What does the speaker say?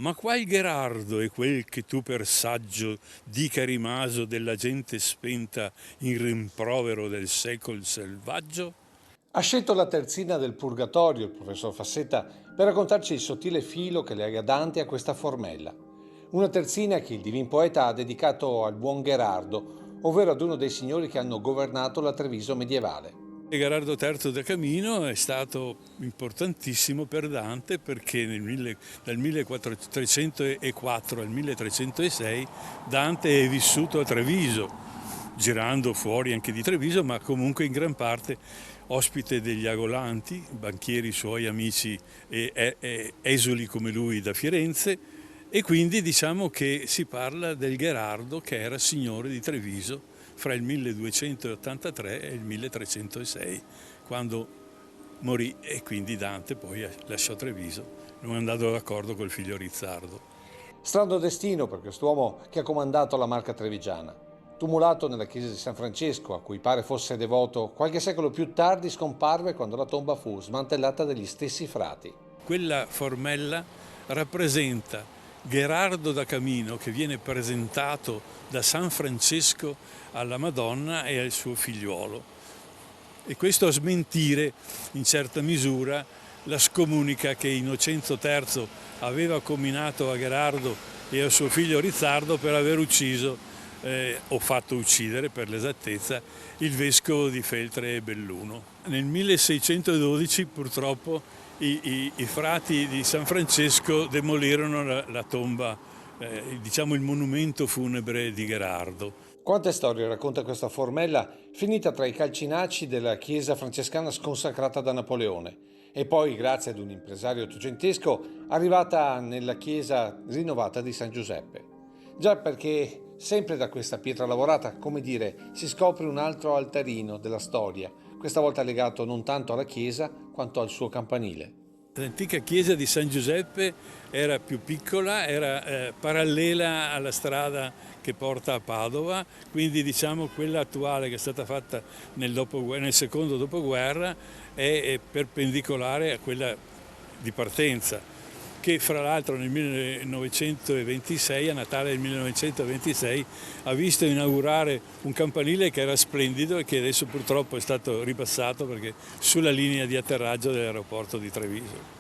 Ma qual Gherardo è quel che tu per saggio dica rimaso della gente spenta in rimprovero del secol selvaggio? Ha scelto la terzina del Purgatorio, il professor Fassetta, per raccontarci il sottile filo che lega Dante a questa formella. Una terzina che il divin poeta ha dedicato al buon Gherardo, ovvero ad uno dei signori che hanno governato la Treviso medievale. E Gherardo III da Camino è stato importantissimo per Dante perché dal 1304 al 1306 Dante è vissuto a Treviso, girando fuori anche di Treviso, ma comunque in gran parte ospite degli Agolanti, banchieri suoi amici e esuli come lui da Firenze, e quindi diciamo che si parla del Gherardo che era signore di Treviso fra il 1283 e il 1306, quando morì e quindi Dante poi lasciò Treviso, non è andato d'accordo col figlio Rizzardo. Strano destino per quest'uomo che ha comandato la Marca trevigiana. Tumulato nella chiesa di San Francesco, a cui pare fosse devoto, qualche secolo più tardi scomparve quando la tomba fu smantellata dagli stessi frati. Quella formella rappresenta Gherardo da Camino che viene presentato da San Francesco alla Madonna e al suo figliuolo. E questo a smentire in certa misura la scomunica che Innocenzo III aveva comminato a Gherardo e a suo figlio Rizzardo per aver ucciso o fatto uccidere per l'esattezza il vescovo di Feltre e Belluno. Nel 1612 purtroppo i frati di San Francesco demolirono la tomba, diciamo il monumento funebre di Gherardo. Quante storie racconta questa formella finita tra i calcinacci della chiesa francescana sconsacrata da Napoleone e poi, grazie ad un impresario ottocentesco, arrivata nella chiesa rinnovata di San Giuseppe. Già perché sempre da questa pietra lavorata, come dire, si scopre un altro altarino della storia, questa volta legato non tanto alla chiesa quanto al suo campanile. L'antica chiesa di San Giuseppe era più piccola, era parallela alla strada che porta a Padova, quindi diciamo quella attuale che è stata fatta nel secondo dopoguerra è perpendicolare a quella di partenza, che fra l'altro nel 1926, a Natale del 1926, ha visto inaugurare un campanile che era splendido e che adesso purtroppo è stato ripassato perché sulla linea di atterraggio dell'aeroporto di Treviso.